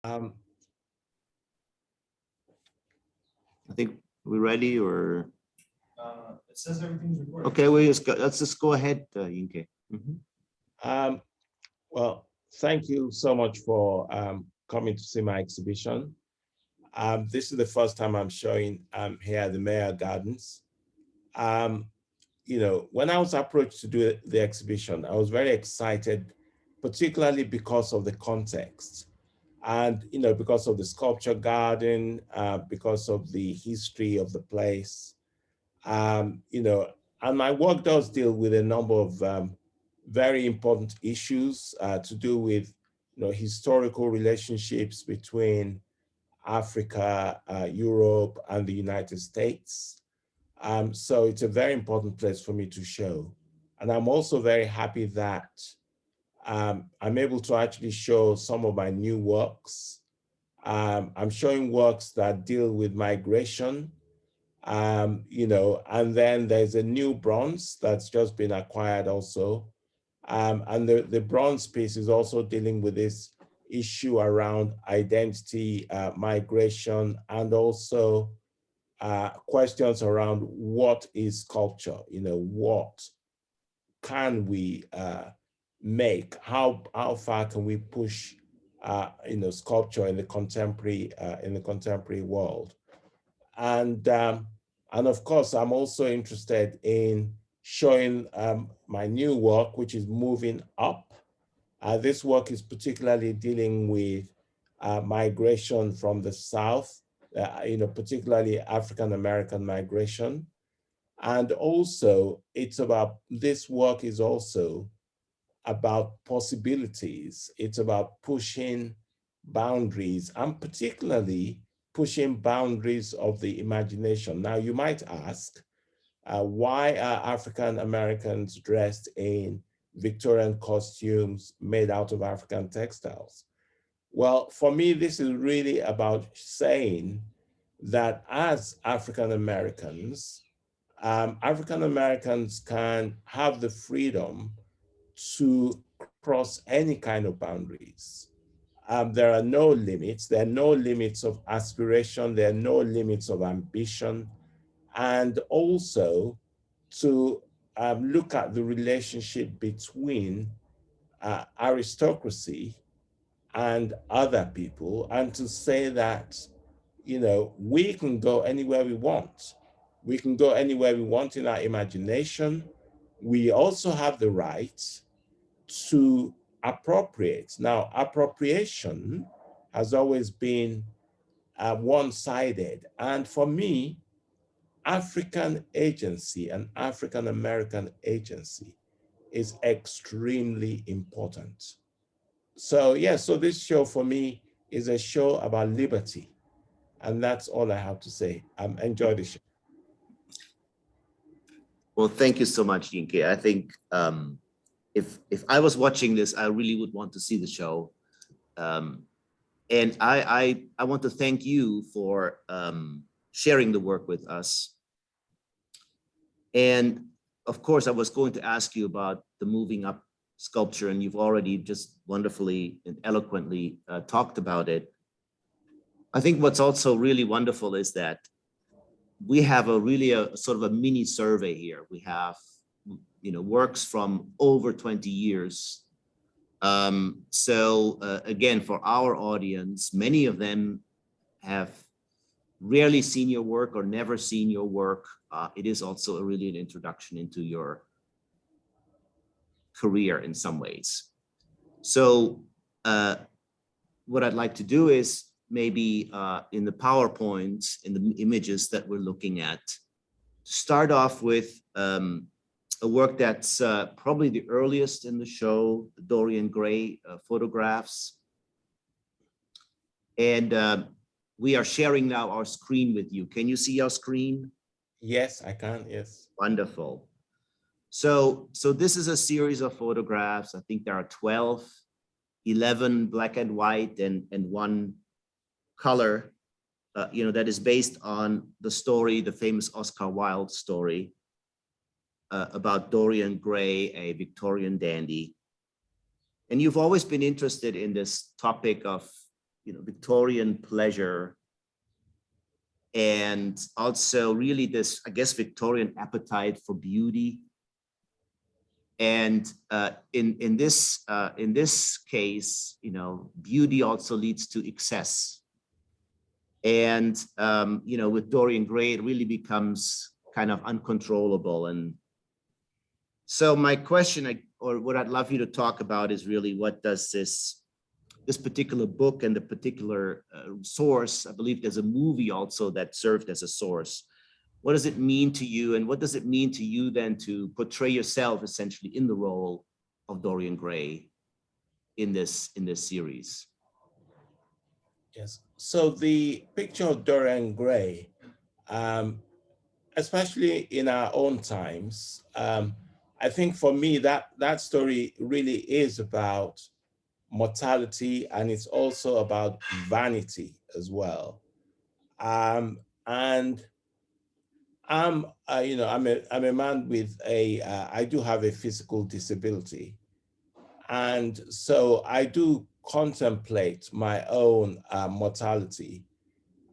I think we're ready, or it says everything's recorded. okay, let's just go ahead, Yinka. Well, thank you so much for coming to see my exhibition. This is the first time I'm showing here at the Meijer Gardens. You know, when I was approached to do the exhibition, I was very excited, particularly because of the context. And, you know, because of the sculpture garden, because of the history of the place, you know, and my work does deal with a number of very important issues to do with, you know, historical relationships between Africa, Europe, and the United States. So it's a very important place for me to show. And I'm also very happy that I'm able to actually show some of my new works. I'm showing works that deal with migration, you know, and then there's a new bronze that's just been acquired also. And the bronze piece is also dealing with this issue around identity, migration, and also questions around what is culture, you know, what can we make, how far can we push, you know, sculpture in the contemporary world. And of course, I'm also interested in showing my new work, which is Moving Up. This work is particularly dealing with migration from the South, you know, particularly African-American migration. And also, this work is also about possibilities. It's about pushing boundaries, and particularly pushing boundaries of the imagination. Now, you might ask, why are African Americans dressed in Victorian costumes made out of African textiles? Well, for me, this is really about saying that as African Americans can have the freedom to cross any kind of boundaries. There are no limits. There are no limits of aspiration. There are no limits of ambition. And also to look at the relationship between aristocracy and other people, and to say that, you know, we can go anywhere we want. We can go anywhere we want in our imagination. We also have the right to appropriate. Now, appropriation has always been one-sided. And for me, African agency and African American agency is extremely important. So yeah, so this show for me is a show about liberty. And that's all I have to say. Enjoy the show. Well, thank you so much, Yinka. I think if I was watching this, I really would want to see the show. And I want to thank you for sharing the work with us. And of course, I was going to ask you about the Moving Up sculpture, and you've already just wonderfully and eloquently talked about it. I think what's also really wonderful is that we have a sort of a mini survey here. We have, you know, works from over 20 years. Again, for our audience, many of them have rarely seen your work or never seen your work. It is also really an introduction into your career in some ways. So what I'd like to do is maybe in the PowerPoint, in the images that we're looking at, start off with a work that's probably the earliest in the show, the Dorian Gray photographs. And we are sharing now our screen with you. Can you see our screen? Yes, I can, yes. Wonderful. So this is a series of photographs. I think there are 12, 11 black and white and one color, you know, that is based on the story, the famous Oscar Wilde story about Dorian Gray, a Victorian dandy. And you've always been interested in this topic of Victorian pleasure, and also really this, I guess, Victorian appetite for beauty. And in this case, beauty also leads to excess. And with Dorian Gray, it really becomes kind of uncontrollable. And so my question, or what I'd love you to talk about, is really, what does this particular book and the particular source, I believe there's a movie also that served as a source, what does it mean to you, and what does it mean to you then to portray yourself essentially in the role of Dorian Gray in this series? Yes. So the picture of Dorian Gray, especially in our own times, I think for me that story really is about mortality, and it's also about vanity as well. And I'm a man with I do have a physical disability, and so I do contemplate my own mortality,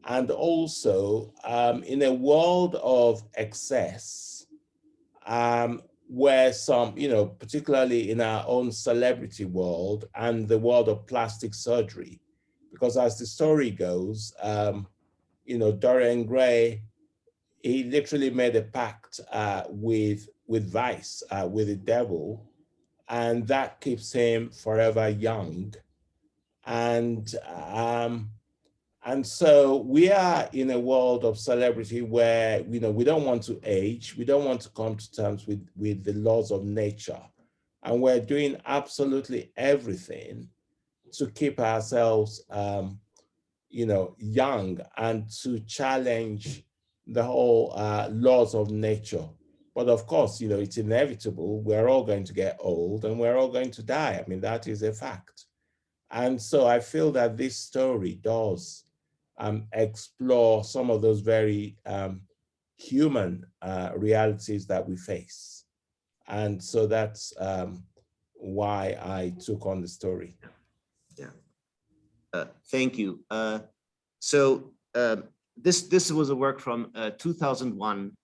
and also in a world of excess, where some, particularly in our own celebrity world and the world of plastic surgery, because as the story goes, Dorian Gray, he literally made a pact with vice, with the devil, and that keeps him forever young. And so we are in a world of celebrity where we don't want to age, we don't want to come to terms with the laws of nature, and we're doing absolutely everything to keep ourselves young, and to challenge the whole laws of nature. But of course, it's inevitable. We're all going to get old and we're all going to die. I mean, that is a fact. And so I feel that this story does explore some of those very human realities that we face. And so that's why I took on the story. Yeah. Thank you. So this was a work from 2001,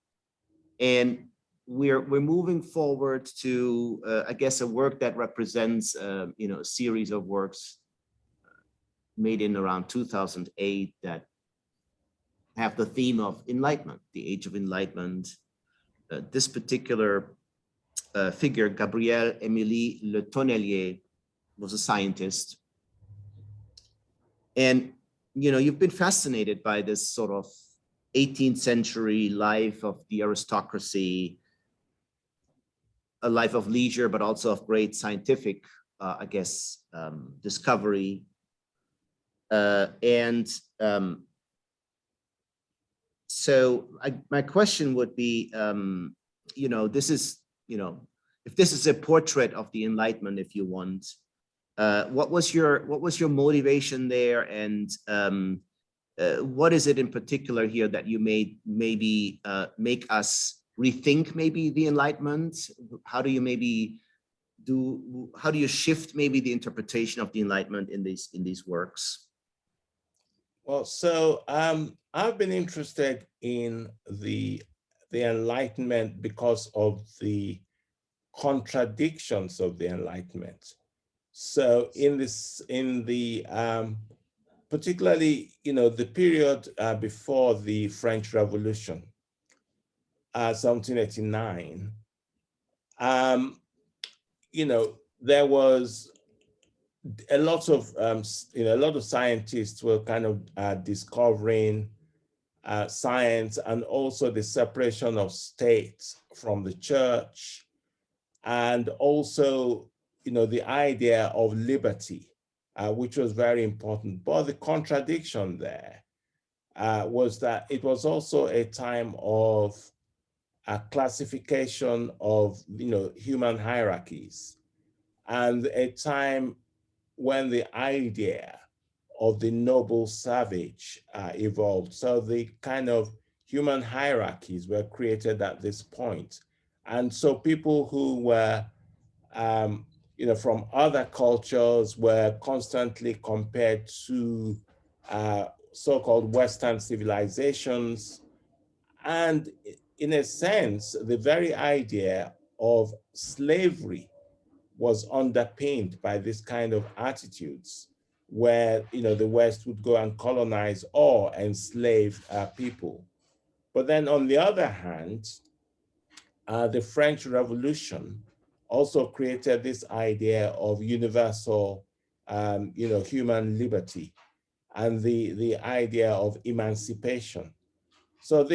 and we're moving forward to I guess a work that represents a series of works made in around 2008 that have the theme of enlightenment, the age of enlightenment. This particular figure, Gabriel Émilie Le Tonnelier, was a scientist. And you've been fascinated by this sort of 18th century life of the aristocracy, a life of leisure, but also of great scientific, I guess, discovery. So my question would be, this is, if this is a portrait of the Enlightenment, if you want, what was your motivation there, and what is it in particular here that you maybe make us rethink maybe the Enlightenment? How do you shift maybe the interpretation of the Enlightenment in these works? Well, so I've been interested in the Enlightenment because of the contradictions of the Enlightenment. So particularly, the period before the French Revolution, 1789, there was a lot of scientists were kind of discovering science, and also the separation of state from the church, and also the idea of liberty, which was very important. But the contradiction there was that it was also a time of a classification of human hierarchies, and a time when the idea of the noble savage evolved. So the kind of human hierarchies were created at this point. And so people who were, from other cultures were constantly compared to so-called Western civilizations. And in a sense, the very idea of slavery was underpinned by this kind of attitudes where, the West would go and colonize or enslave people. But then on the other hand, the French Revolution also created this idea of universal, human liberty and the idea of emancipation. So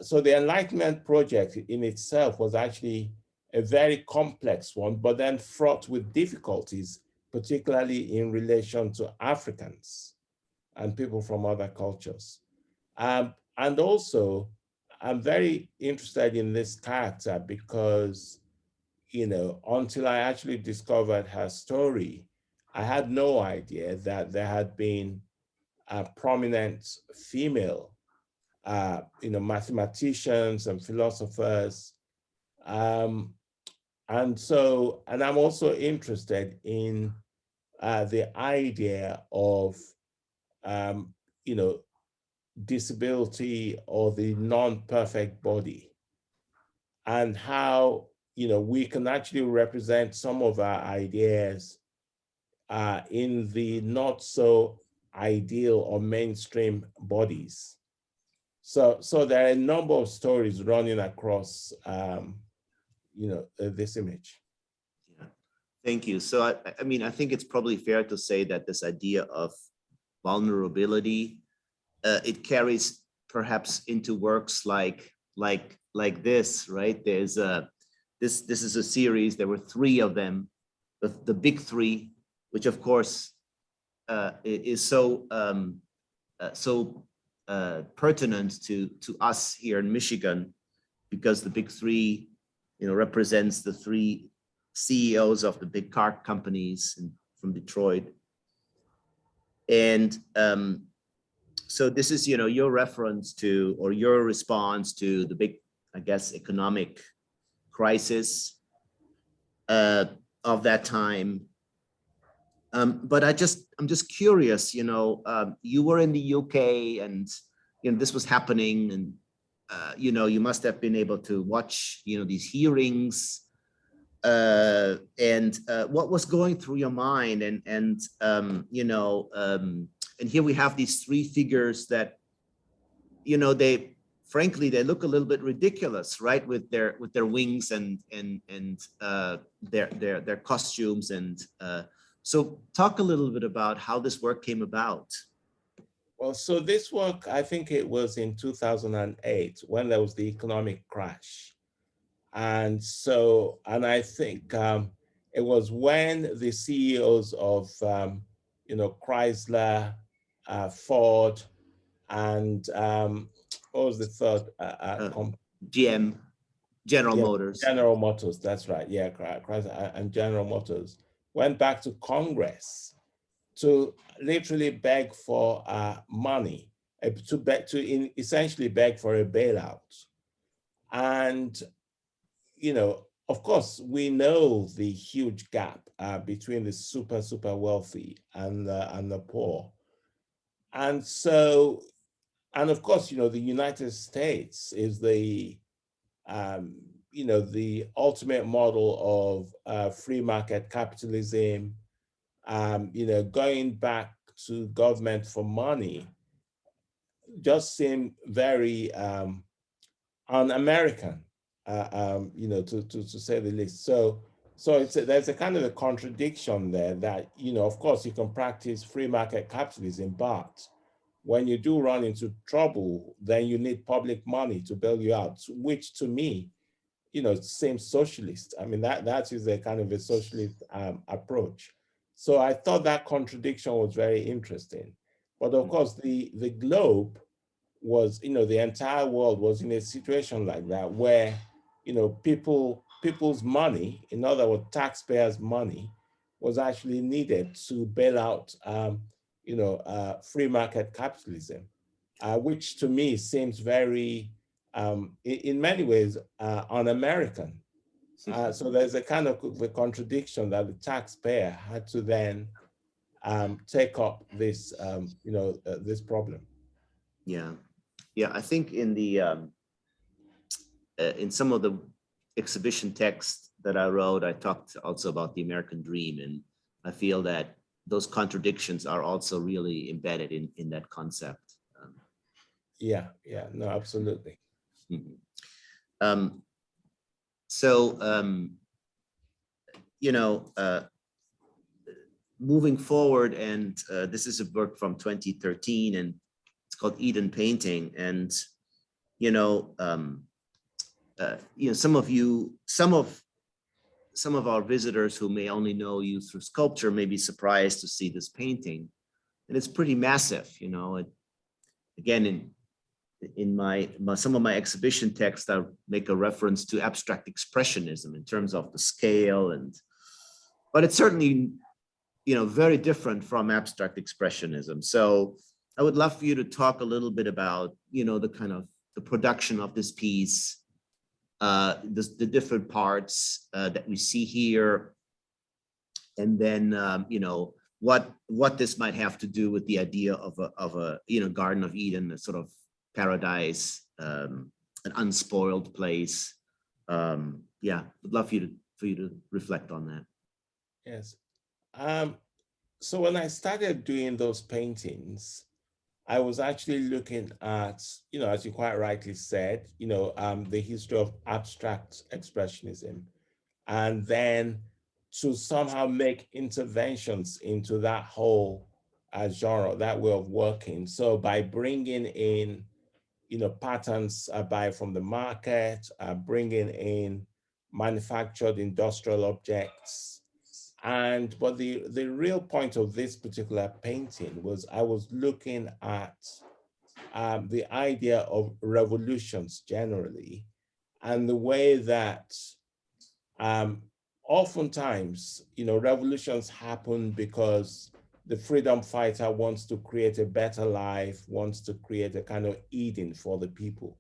so the Enlightenment project in itself was actually a very complex one, but then fraught with difficulties, particularly in relation to Africans and people from other cultures. And also, I'm very interested in this character because, until I actually discovered her story, I had no idea that there had been a prominent female, mathematicians and philosophers. And I'm also interested in the idea of, you know, disability or the non-perfect body, and how, we can actually represent some of our ideas in the not so ideal or mainstream bodies. So there are a number of stories running across, this image. Yeah, thank you. So I mean, I think it's probably fair to say that this idea of vulnerability, it carries perhaps into works like this, right? There's this is a series. There were 3 of them, the big 3, which of course is so pertinent to us here in Michigan, because the big 3, represents the 3 CEOs of the big car companies from Detroit. And so this is, your reference to, or your response to the big, I guess, economic crisis of that time. But I'm just curious, you were in the UK and, this was happening, and, you must have been able to watch, these hearings, and what was going through your mind, and here we have these 3 figures that, they frankly, they look a little bit ridiculous, right? With their wings and their costumes. And so talk a little bit about how this work came about. Well, so this work, I think it was in 2008 when there was the economic crash. And I think it was when the CEOs of, Chrysler, Ford, and what was the third? GM, General Motors. General Motors, that's right. Yeah, Chrysler and General Motors went back to Congress to literally beg for money, essentially beg for a bailout. And, of course, we know the huge gap between the super wealthy and the poor. And so, and of course, the United States is the, the ultimate model of free market capitalism. Going back to government for money just seemed very un-American, to say the least. So there's a kind of a contradiction there that, of course, you can practice free market capitalism, but when you do run into trouble, then you need public money to bail you out, which to me, seems socialist. I mean, that is a kind of a socialist approach. So I thought that contradiction was very interesting. But of course, the globe was, the entire world was in a situation like that where, people's money, in other words, taxpayers' money, was actually needed to bail out, free market capitalism, which to me seems very, in many ways, un-American. So there's a kind of a contradiction that the taxpayer had to then take up this, this problem. Yeah, yeah. I think in the in some of the exhibition text that I wrote, I talked also about the American dream, and I feel that those contradictions are also really embedded in that concept. Yeah, no, absolutely. Mhm. So, moving forward, and this is a work from 2013, and it's called Eden Painting. And some of our visitors who may only know you through sculpture may be surprised to see this painting, and it's pretty massive. Again, in some of my exhibition text, I make a reference to abstract expressionism in terms of the scale, but it's certainly very different from abstract expressionism. So I would love for you to talk a little bit about the kind of the production of this piece, the different parts that we see here, and then what this might have to do with the idea of a Garden of Eden, a sort of paradise, an unspoiled place. Yeah, would love for you to reflect on that. Yes. So when I started doing those paintings, I was actually looking at, as you quite rightly said, the history of abstract expressionism, and then to somehow make interventions into that whole genre, that way of working. So by bringing in, patterns from the market, bringing in manufactured industrial objects. But the real point of this particular painting was I was looking at the idea of revolutions generally, and the way that oftentimes, revolutions happen because the freedom fighter wants to create a better life, wants to create a kind of Eden for the people.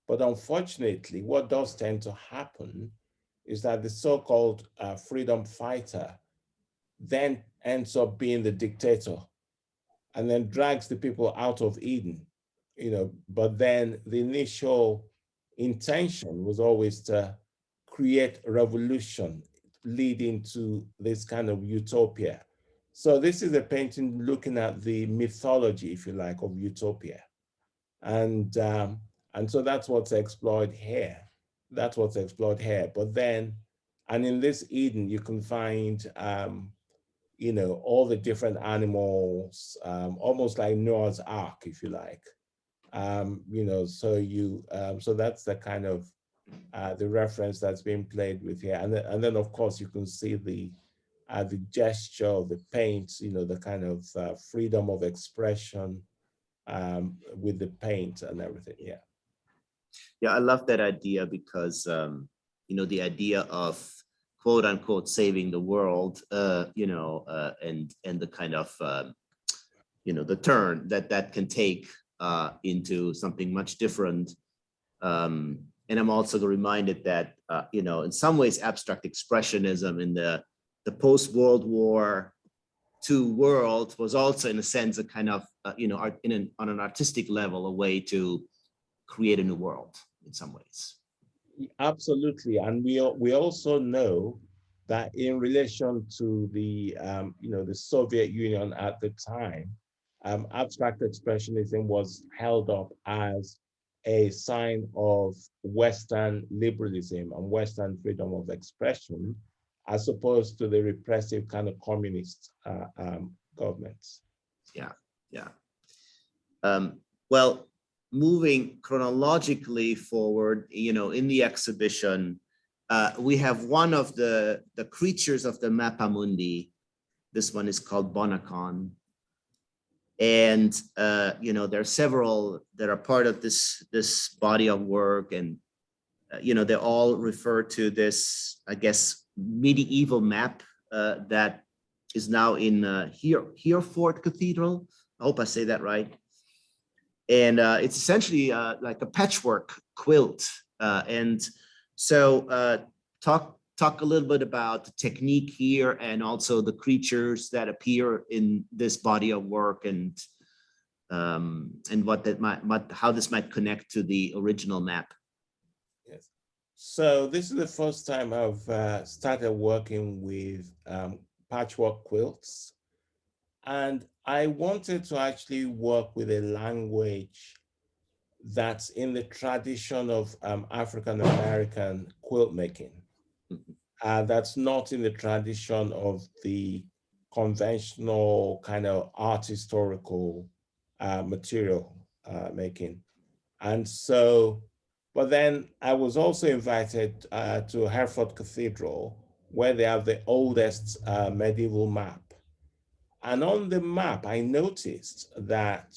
But unfortunately, what does tend to happen is that the so-called freedom fighter then ends up being the dictator and then drags the people out of Eden, but then the initial intention was always to create revolution leading to this kind of utopia. So this is a painting looking at the mythology, if you like, of utopia. And so that's what's explored here. That's what's explored here. But then, and in this Eden, you can find, all the different animals, almost like Noah's Ark, if you like. So that's the kind of the reference that's being played with here. And then of course you can see the gesture of the paint, the kind of freedom of expression with the paint and everything. Yeah. Yeah, I love that idea because, the idea of quote unquote saving the world, and the kind of, the turn that can take into something much different. And I'm also reminded that, in some ways, abstract expressionism in the post-World War II world was also, in a sense, a kind of, on an artistic level, a way to create a new world in some ways. Absolutely, and we also know that in relation to the the Soviet Union at the time, abstract expressionism was held up as a sign of Western liberalism and Western freedom of expression, as opposed to the repressive kind of communist governments. Yeah, yeah. Well, moving chronologically forward, in the exhibition, we have one of the creatures of the Mappa Mundi. This one is called Bonacon. And, there are several that are part of this body of work, and, they all refer to this, I guess, medieval map that is now in Hereford Cathedral. I hope I say that right. And it's essentially like a patchwork quilt. And so talk a little bit about the technique here and also the creatures that appear in this body of work, and what that how this might connect to the original map. Yes. So this is the first time I've started working with patchwork quilts, and I wanted to actually work with a language that's in the tradition of African American quilt making. That's not in the tradition of the conventional kind of art historical material making. And so, but then I was also invited to Hereford Cathedral, where they have the oldest medieval map. And on the map, I noticed that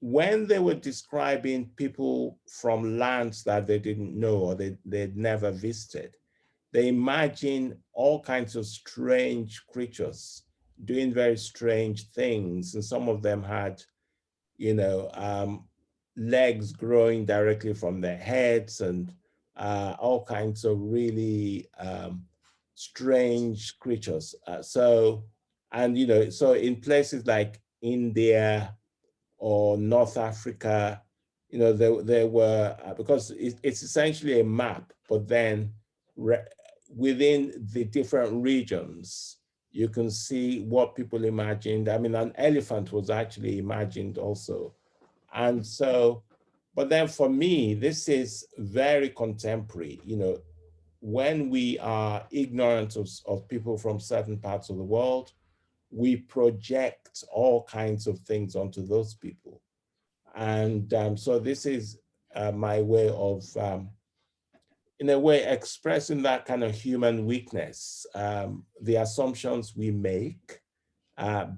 when they were describing people from lands that they didn't know or they'd never visited, they imagined all kinds of strange creatures doing very strange things. And some of them had, legs growing directly from their heads, and all kinds of really strange creatures. So in places like India or North Africa, there were, because it's essentially a map, but then within the different regions, you can see what people imagined. I mean, an elephant was actually imagined also. And so, but then for me, this is very contemporary. When we are ignorant of people from certain parts of the world, we project all kinds of things onto those people. And so this is my way of, in a way, expressing that kind of human weakness, the assumptions we make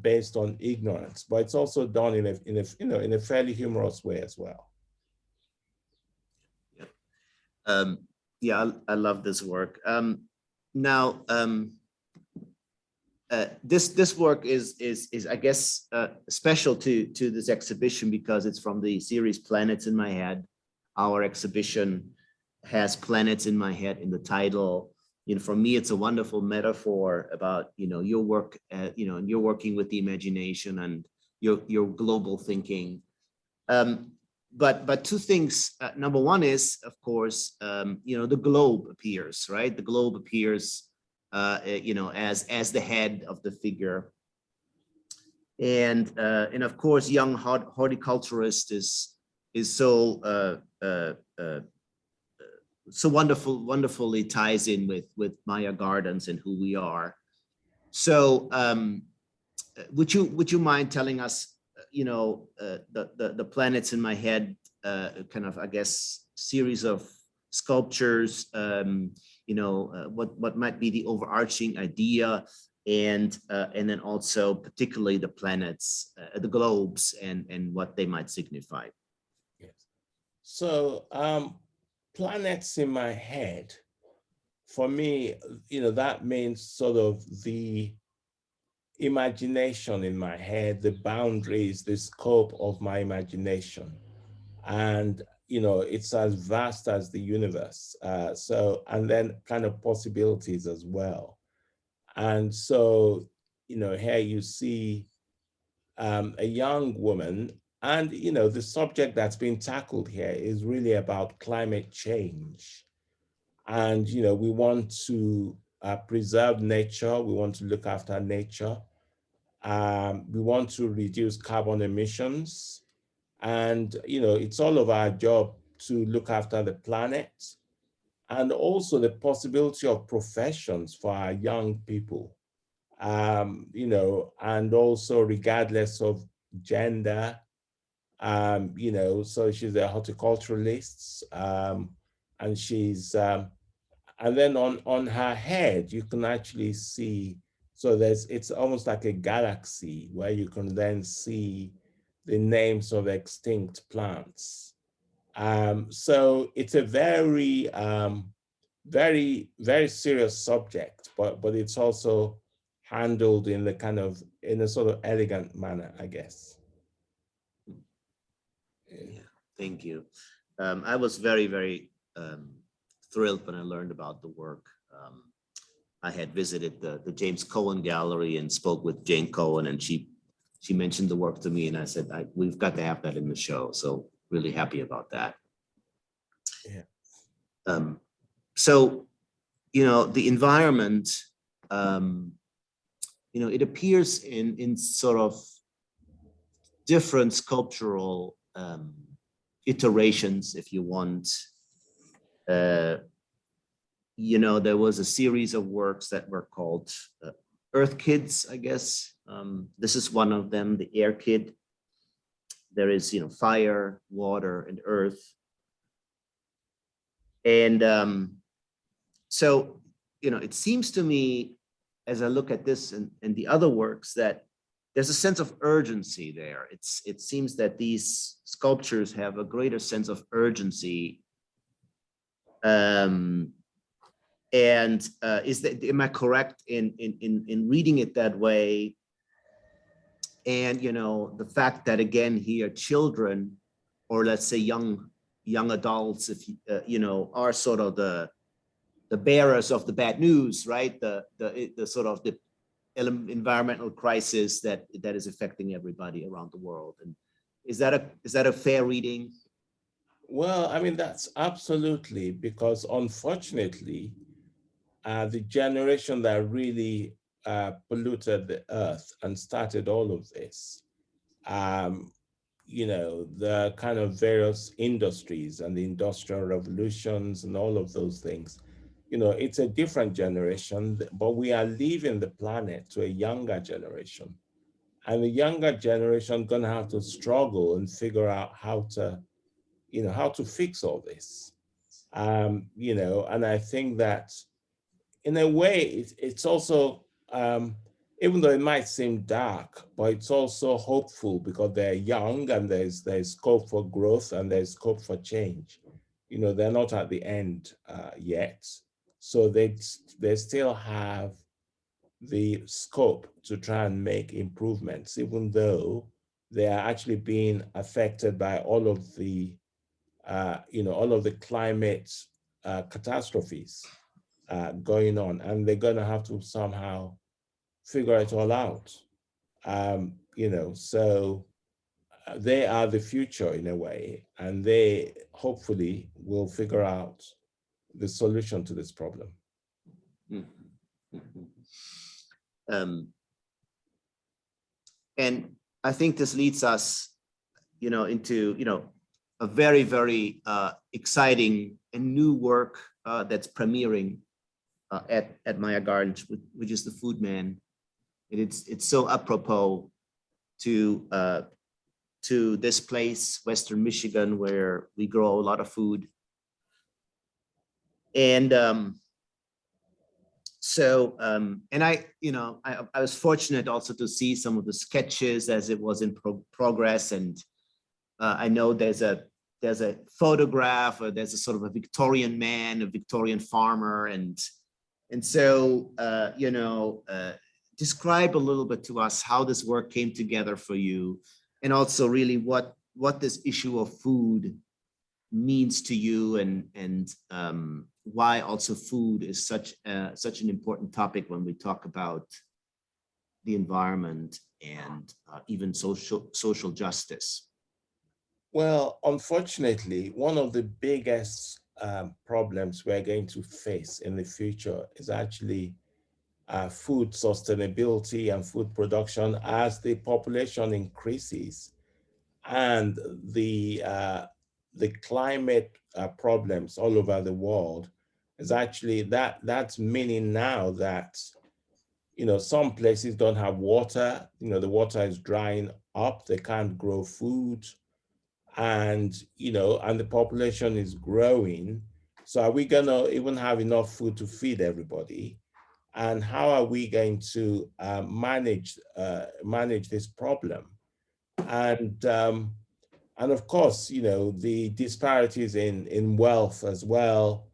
based on ignorance, but it's also done in a fairly humorous way as well. Yeah, I love this work. Now, this work is I guess special to this exhibition because it's from the series Planets in My Head. Our exhibition has planets in my head in the title. For me, it's a wonderful metaphor about your work. And you're working with the imagination and your global thinking. But two things. Number one is, of course, the globe appears, right? The globe appears, as the head of the figure, and of course, young horticulturist is so so wonderfully ties in with Maya Gardens and who we are. So, would you mind telling us, the planets in my head, kind of, I guess, series of sculptures, what might be the overarching idea, and then also particularly the planets, the globes, and what they might signify. Yes. So planets in my head, for me, that means sort of the imagination in my head, the boundaries, the scope of my imagination. And it's as vast as the universe. And then kind of possibilities as well. And so, here you see a young woman, and the subject that's being tackled here is really about climate change. And we want to preserve nature. We want to look after nature. We want to reduce carbon emissions. And, it's all of our job to look after the planet, and also the possibility of professions for our young people, and also regardless of gender, so she's a horticulturalist, and she's, and then on her head, you can actually see, so it's almost like a galaxy where you can then see the names of extinct plants. So it's a very, very, very serious subject, but it's also handled in a sort of elegant manner, I guess. Yeah, thank you. I was very, very thrilled when I learned about the work. I had visited the James Cohen Gallery and spoke with Jane Cohen, and she mentioned the work to me, and I said, we've got to have that in the show. So really happy about that. Yeah. So, the environment, it appears in sort of different sculptural iterations, if you want. There was a series of works that were called Earth Kids, I guess. This is one of them, the Air Kid. There is, fire, water, and earth. And so, it seems to me, as I look at this and the other works, that there's a sense of urgency there. It seems that these sculptures have a greater sense of urgency. Am I correct in reading it that way? And the fact that, again, here children, or let's say young adults, if are sort of the bearers of the bad news, right? The sort of the environmental crisis that is affecting everybody around the world. And is that a fair reading? Well, I mean, that's absolutely, because unfortunately, the generation that really polluted the earth and started all of this, the kind of various industries and the industrial revolutions and all of those things, it's a different generation, but we are leaving the planet to a younger generation. And the younger generation gonna have to struggle and figure out how to fix all this. And I think that in a way, it's also, even though it might seem dark, but it's also hopeful because they're young and there's scope for growth and there's scope for change. They're not at the end yet. So they still have the scope to try and make improvements, even though they are actually being affected by all of the climate catastrophes going on, and they're going to have to somehow figure it all out. So they are the future in a way, and they hopefully will figure out the solution to this problem. And I think this leads us, into, a very, very exciting and new work that's premiering at Meijer Gardens, which is the Food Man. And it's so apropos to this place, Western Michigan, where we grow a lot of food. And and I was fortunate also to see some of the sketches as it was in progress. And I know there's a photograph, or there's a sort of a Victorian man, a Victorian farmer. And so, describe a little bit to us how this work came together for you, and also really what this issue of food means to you, and why also food is such an important topic when we talk about the environment and even social justice. Well, unfortunately, one of the biggest problems we're going to face in the future is actually food sustainability and food production as the population increases, and the climate problems all over the world is actually that's meaning now that some places don't have water, the water is drying up, they can't grow food, and the population is growing. So are we gonna even have enough food to feed everybody? And how are we going to manage this problem? And of course, the disparities in wealth as well.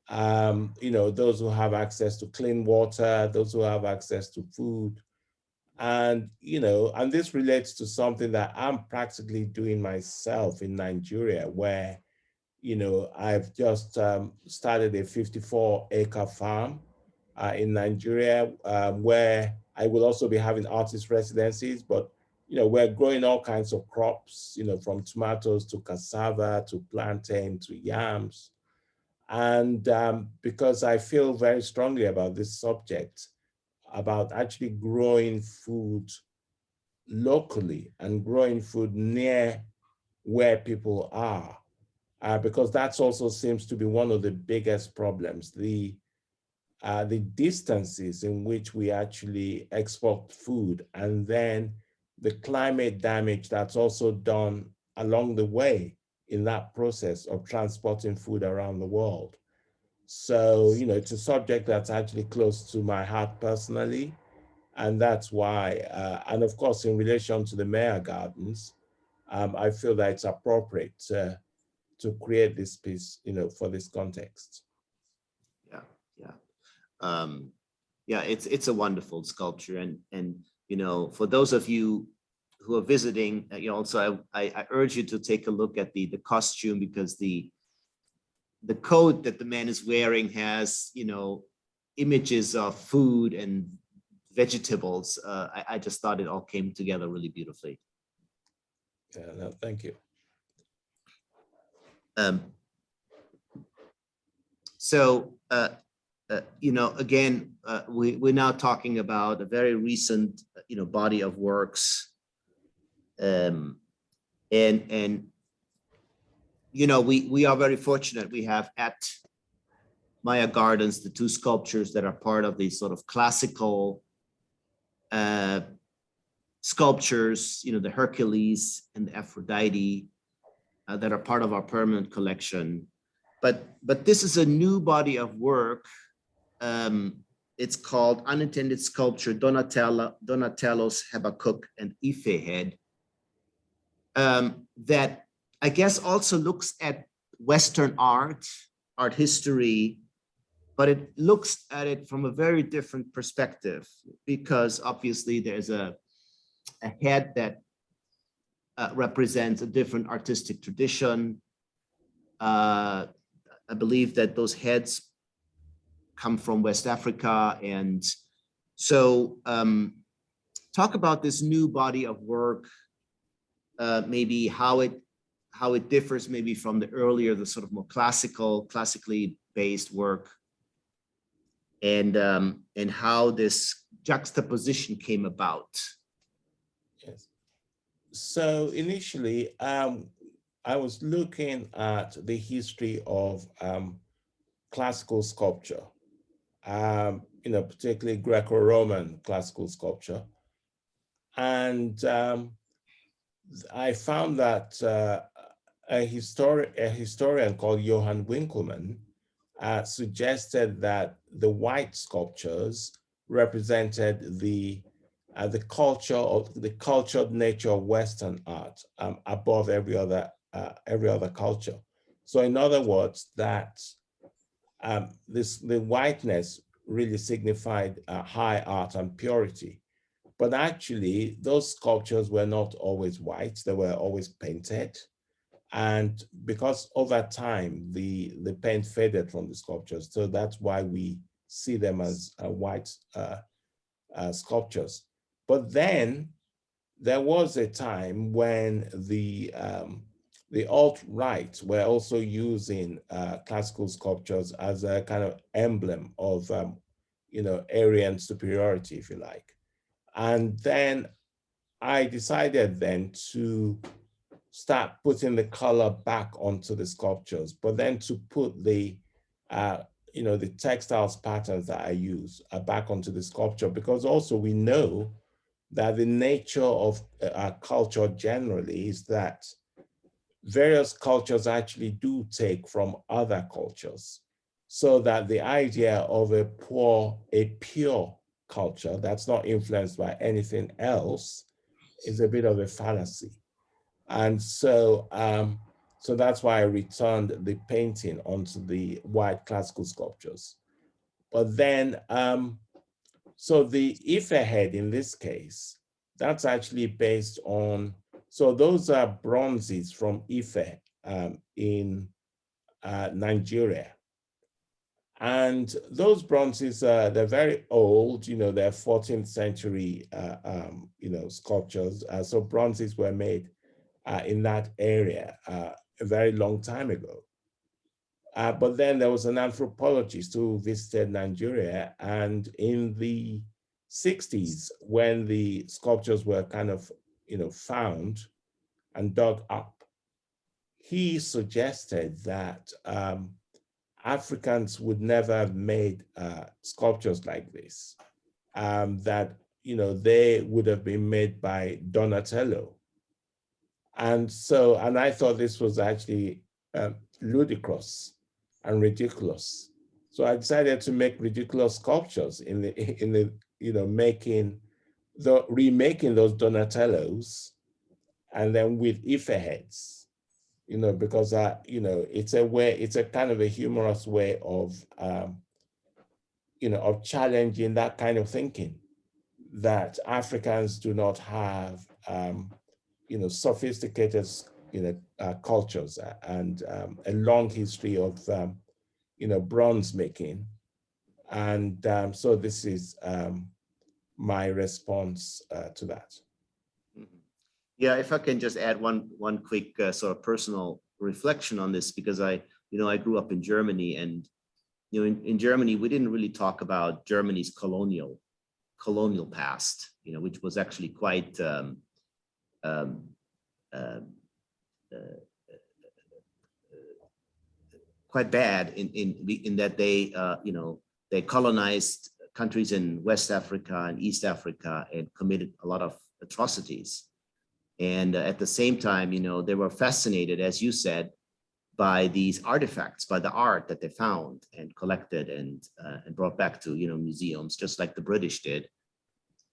Those who have access to clean water, those who have access to food, and and this relates to something that I'm practically doing myself in Nigeria, where I've just started a 54-acre farm in Nigeria, where I will also be having artist residencies, but we're growing all kinds of crops, from tomatoes to cassava to plantain to yams. And because I feel very strongly about this subject, about actually growing food locally and growing food near where people are, because that also seems to be one of the biggest problems, the distances in which we actually export food, and then the climate damage that's also done along the way in that process of transporting food around the world. So, it's a subject that's actually close to my heart personally. And that's why, and of course, in relation to the Meijer Gardens, I feel that it's appropriate to create this piece, for this context. Yeah, yeah. Yeah, it's a wonderful sculpture. And for those of you who are visiting, also I urge you to take a look at the costume, because the coat that the man is wearing has, images of food and vegetables. I just thought it all came together really beautifully. Yeah, no, thank you. So, again, we're now talking about a very recent, body of works. And we are very fortunate. We have at Meijer Gardens the two sculptures that are part of the sort of classical sculptures, the Hercules and the Aphrodite, that are part of our permanent collection. But this is a new body of work. It's called Unintended Sculpture, Donatello's Habakkuk and Ife Head, that I guess also looks at Western art history, but it looks at it from a very different perspective, because obviously there's a head that represents a different artistic tradition. I believe that those heads come from West Africa. And so talk about this new body of work, maybe how it differs maybe from the earlier, the sort of more classically based work, and how this juxtaposition came about. Yes. So initially, I was looking at the history of classical sculpture, particularly Greco-Roman classical sculpture. And I found that a historian called Jochen Winkelmann suggested that the white sculptures represented the cultured nature of Western art above every other culture. So in other words, that the whiteness really signified high art and purity. But actually, those sculptures were not always white, they were always painted. And because over time, the paint faded from the sculptures, so that's why we see them as white sculptures. But then there was a time when the alt-right were also using classical sculptures as a kind of emblem of Aryan superiority, if you like. And then I decided then to start putting the color back onto the sculptures, but then to put the the textiles patterns that I use back onto the sculpture, because also we know that the nature of our culture generally is that various cultures actually do take from other cultures, so that the idea of a pure culture that's not influenced by anything else is a bit of a fallacy. And so, so that's why I returned the painting onto the white classical sculptures. But then, so the Ife head in this case, that's actually based on, so those are bronzes from Ife in Nigeria. And those bronzes, they're very old, they're 14th century, sculptures. So bronzes were made in that area a very long time ago. But then there was an anthropologist who visited Nigeria, and in the 60s, when the sculptures were kind of, found and dug up, he suggested that Africans would never have made sculptures like this, that, they would have been made by Donatello. And I thought this was actually ludicrous and ridiculous. So I decided to make ridiculous sculptures remaking those Donatellos, and then with Ife heads, because it's a kind of a humorous way of of challenging that kind of thinking, that Africans do not have sophisticated cultures and a long history of bronze making. And so this is my response to that. Yeah, if I can just add one quick sort of personal reflection on this, because I grew up in Germany, and in Germany we didn't really talk about Germany's colonial past, which was actually quite quite bad in that they colonized countries in West Africa and East Africa and committed a lot of atrocities. And at the same time, they were fascinated, as you said, by these artifacts, by the art that they found and collected and brought back to museums, just like the British did.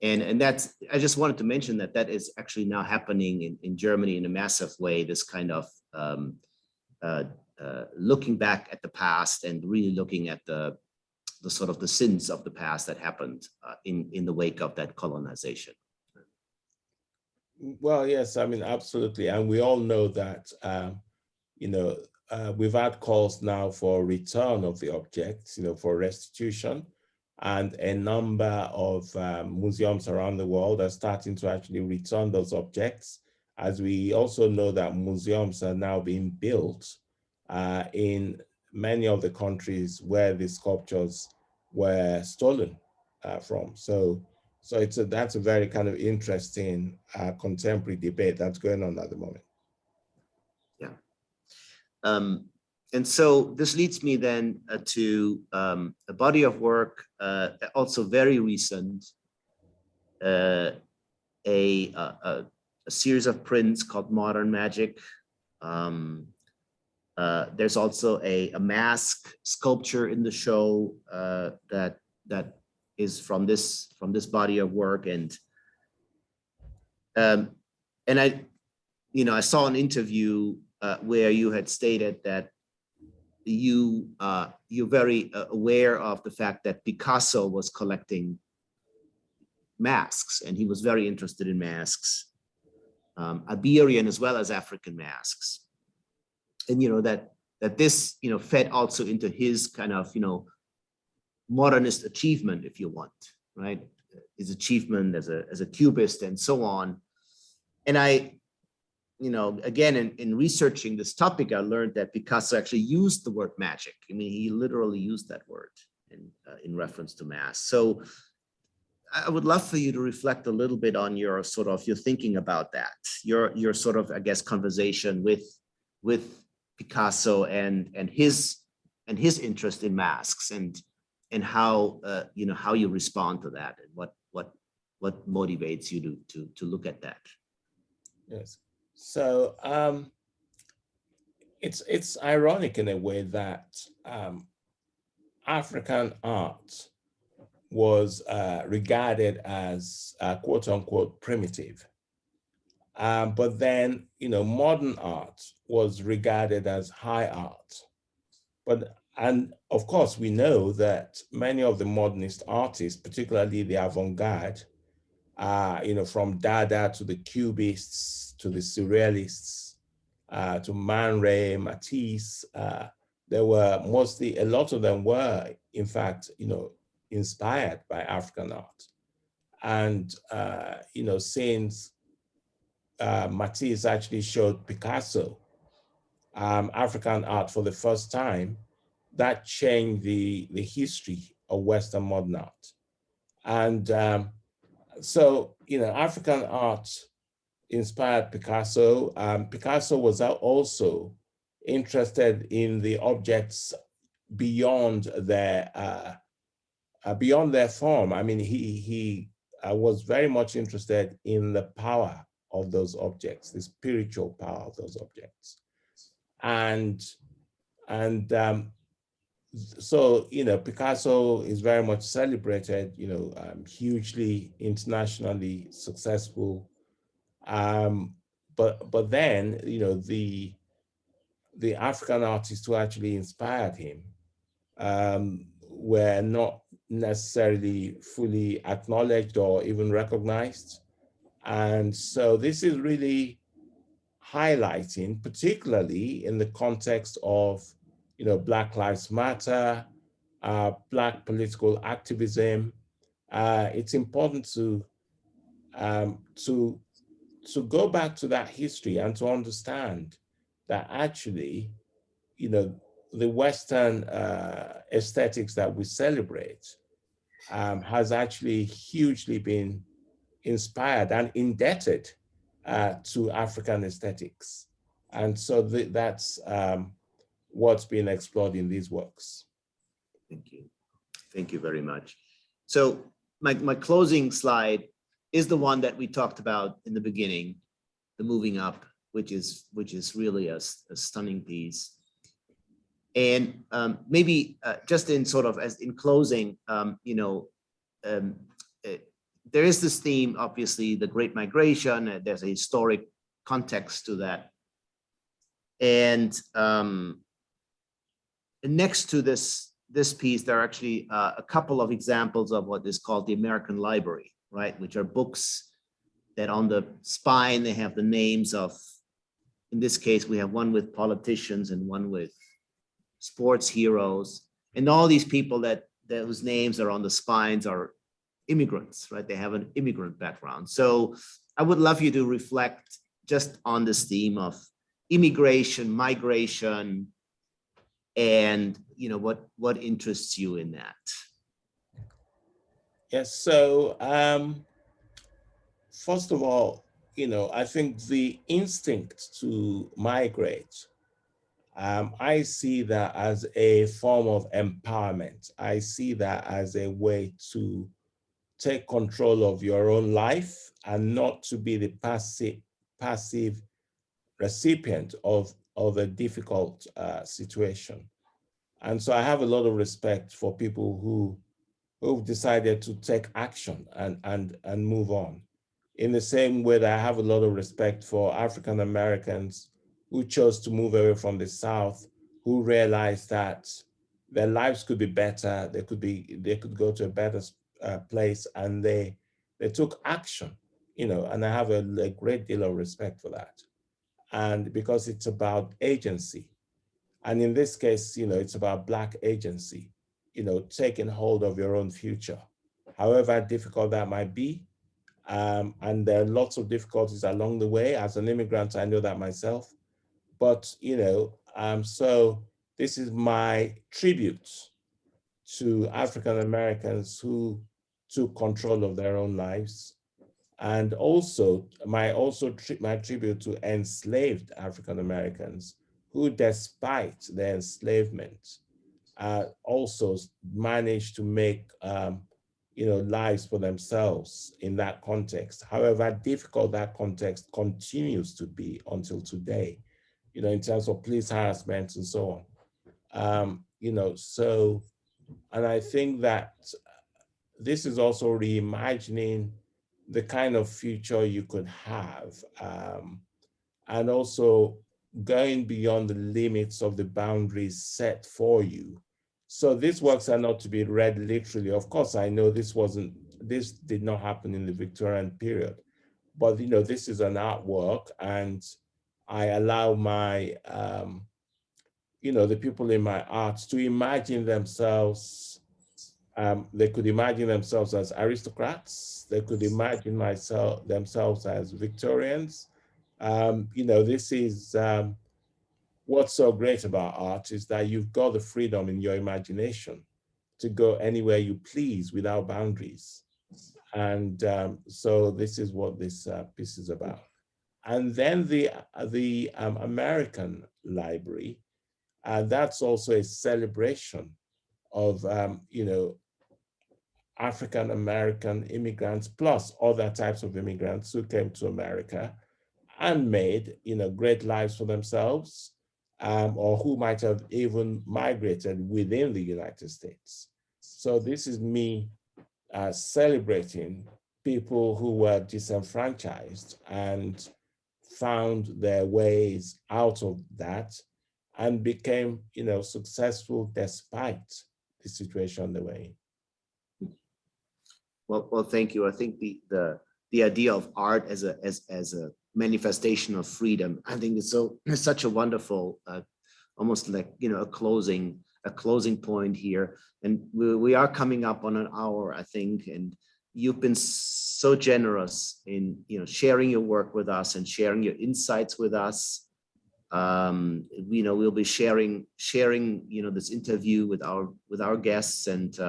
And that's, I just wanted to mention that is actually now happening in Germany in a massive way. This kind of looking back at the past and really looking at the sort of the sins of the past that happened in the wake of that colonization. Well, yes, I mean, absolutely. And we all know that, we've had calls now for return of the objects, for restitution. And a number of museums around the world are starting to actually return those objects, as we also know that museums are now being built in many of the countries where the sculptures were stolen from. So that's a very kind of interesting contemporary debate that's going on at the moment. Yeah. And so this leads me then to a body of work, also very recent, a series of prints called Modern Magic. There's also a mask sculpture in the show that is from this body of work, and I saw an interview where you had stated that you're very aware of the fact that Picasso was collecting masks, and he was very interested in masks, Iberian as well as African masks, and that this fed also into his kind of modernist achievement, if you want, right? His achievement as a cubist and so on. And I, again, in researching this topic, I learned that Picasso actually used the word magic. I mean, he literally used that word in reference to mass. So I would love for you to reflect a little bit on your thinking about that, your sort of, I guess, conversation with Picasso and his interest in masks, and how how you respond to that, and what motivates you to look at that. Yes. So it's ironic in a way that African art was regarded as quote unquote primitive, but then modern art was regarded as high art. And of course, we know that many of the modernist artists, particularly the avant-garde, from Dada to the Cubists to the Surrealists, to Man Ray, Matisse, There were mostly, a lot of them were, in fact, inspired by African art. And, since Matisse actually showed Picasso African art for the first time, that changed the history of Western modern art. And so, African art inspired Picasso. Picasso was also interested in the objects beyond their form. I mean, he was very much interested in the power of those objects, the spiritual power of those objects. And so, Picasso is very much celebrated, hugely internationally successful. But then, the African artists who actually inspired him were not necessarily fully acknowledged or even recognized. And so this is really highlighting, particularly in the context of, Black Lives Matter, Black political activism. It's important to go back to that history and to understand that actually, the Western aesthetics that we celebrate has actually hugely been inspired and indebted to African aesthetics. And so that's what's been explored in these works. Thank you. Thank you very much. So my closing slide is the one that we talked about in the beginning, the moving up, which is really a stunning piece. And maybe just in sort of as in closing, there is this theme, obviously, the Great Migration. There's a historic context to that. And next to this piece, there are actually a couple of examples of what is called the American Library, right? Which are books that on the spine, they have the names of, in this case, we have one with politicians and one with sports heroes. And all these people whose names are on the spines are immigrants, right? They have an immigrant background. So I would love you to reflect just on this theme of immigration, migration, and what interests you in that. Yes, so first of all, I think the instinct to migrate, I see that as a form of empowerment. I see that as a way to take control of your own life and not to be the passive recipient of a difficult situation. And so I have a lot of respect for people who've decided to take action and move on. In the same way that I have a lot of respect for African Americans who chose to move away from the South, who realized that their lives could be better, they could go to a better place, and they took action, and I have a great deal of respect for that. And because it's about agency. And in this case, it's about Black agency, taking hold of your own future, however difficult that might be. And there are lots of difficulties along the way. As an immigrant, I know that myself. But, so this is my tribute to African Americans who took control of their own lives. And also my tribute to enslaved African Americans who, despite their enslavement, also managed to make lives for themselves in that context. However difficult that context continues to be until today, in terms of police harassment and so on. So, and I think that this is also reimagining the kind of future you could have, and also going beyond the limits of the boundaries set for you. So these works are not to be read literally. Of course, I know this did not happen in the Victorian period, but this is an artwork, and I allow my the people in my art to imagine themselves. They could imagine themselves as aristocrats. They could imagine themselves as Victorians. This is what's so great about art is that you've got the freedom in your imagination to go anywhere you please without boundaries. And so this is what this piece is about. And then the American library, that's also a celebration of, African American immigrants plus other types of immigrants who came to America and made, great lives for themselves, or who might have even migrated within the United States. So this is me celebrating people who were disenfranchised and found their ways out of that and became, successful despite the situation they were in. Well, thank you. I think the idea of art as a manifestation of freedom, I think it's such a wonderful, almost like a closing point here. And we are coming up on an hour, I think, and you've been so generous in sharing your work with us and sharing your insights with us. We'll be sharing this interview with our guests, and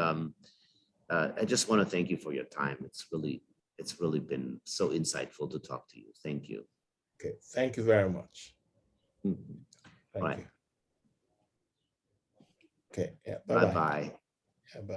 I just want to thank you for your time. It's really been so insightful to talk to you. Thank you. Okay, thank you very much. Mhm. Thank Right. you. Okay, yeah, Bye-bye. Yeah, bye.